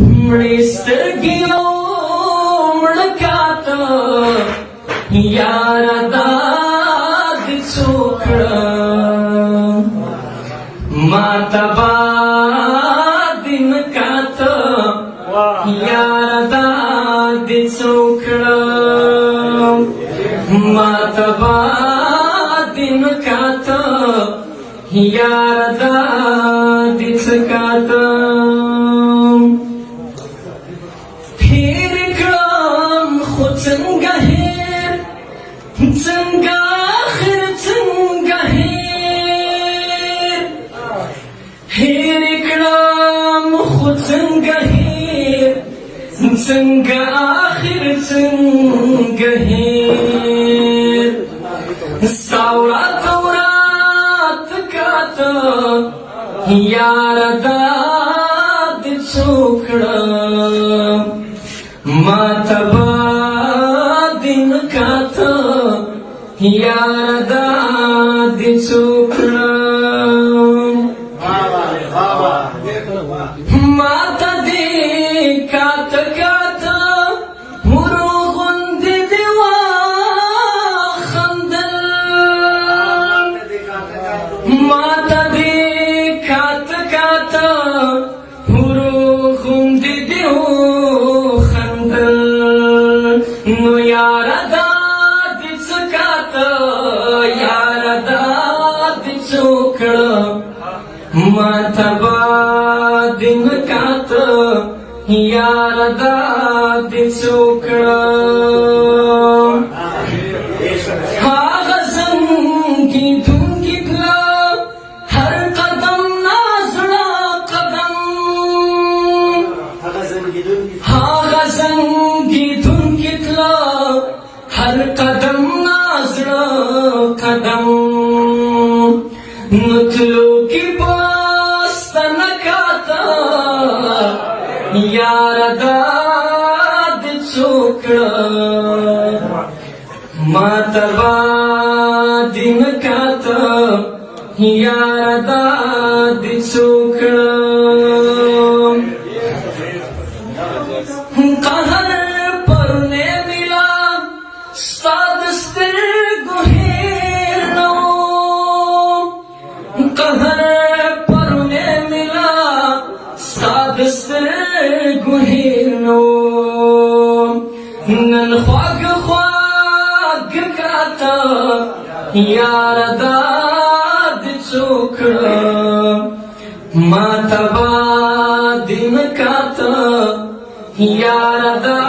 مړې سترګې او مړکاته یاره دا دې څه وکړه ما ته باد نه کاته یاره دا دې څه وکړه ما ته باد نه کاته یاره دا دې څه کاته څنګه هیر څنګه آخر څنګه هیر هیر کړم خو څنګه هیر څنګه آخر څنګه هیر ساورات ورات کاته یاره دا دې څه وکړه ما ته یاره دا دې څه وکړه ما ته دې کاته کاته ورو غوندې دې وخندل ما ته دې کاته کاته ورو غوندې دې وخندل نو یاره دا ما ته باد نه کاته یاره دا دې څه وکړه هغه زنګېدونکې تله هر قدم نا زړه قدم هغه زنګېدونکې تله هر قدم نا زړه قدم نو تلو کې یاره دا دې څه وکړه ما ته باد نه کاته یاره دا دې څه وکړه قهر پرونه ملا ستا د سترګو هېر نه و قهر پرونه ملا ستا د سترګو هېر نه و نن خواږ خواږ کاته یاره دا دې څه وکړه ما ته باد نه کاته یاره دا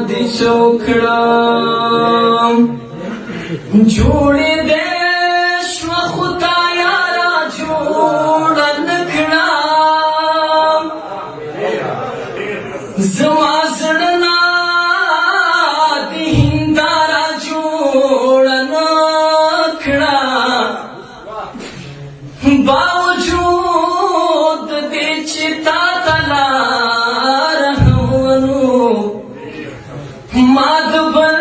دې څه وکړه جوړې دې شوه خو تا یاره جوړه نه کړه زما زړه نه دې هنداره جوړه نه کړه باوجود دې چې تا ته لاره ونو ما د بل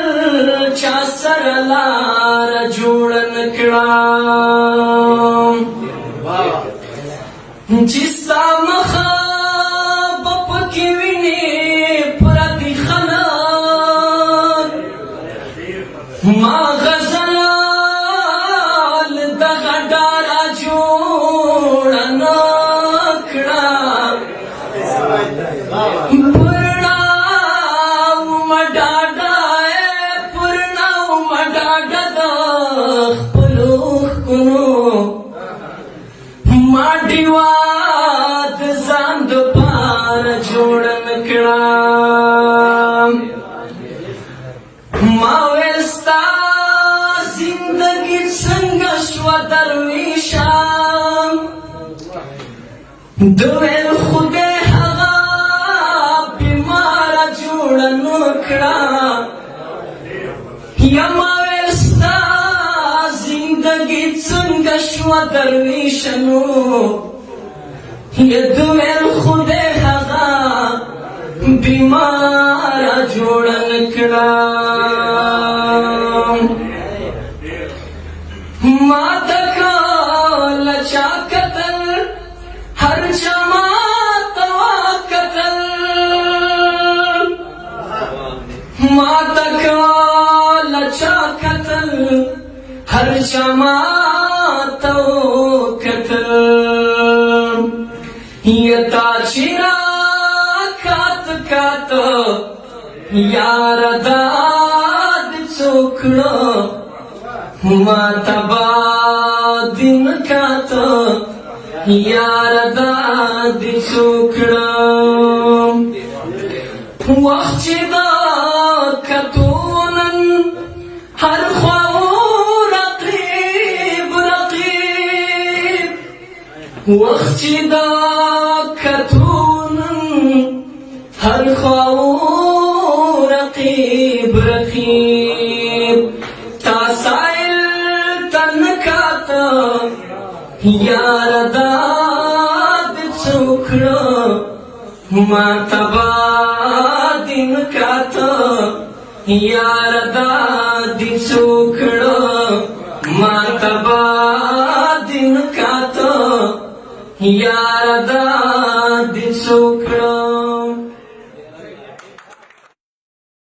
چا سره لاره جوړه نه کړه چې ستا مخه ما غزل دغه ډاره جوړه نه کړه پرنا ومه ډاډه پرنا ومه ډاډه د خپلو ښکلو ما ډیوه د ځان دپاره جوړه نه کړه ما ویل ستا زندګي څنګه شوه درویشه د ویل خدای هغه بیماره جوړه نه کړه یا ما ویل ستا زندګي څنګه شوه درویشه نو یا د ویل خدای هغه بیماره جوړه نه کړه ما ته کله چا کتل هر چا ما ته وکتل ما تکال چا کتل هر چا ما تو کتل یتا چرا کات کات یار داد چوکڑا ما تبا دن کات یار داد چوکڑا وقت دا کتونن هر خواو رقیب رقیب وقت دا کتونن هر خواو رقیب رقیب تا سائل تنکاتا یار داد چوکڑا ما تبا دن کاتا یار داد چوکڑا ما تبا دن کاتا یار داد چوکڑا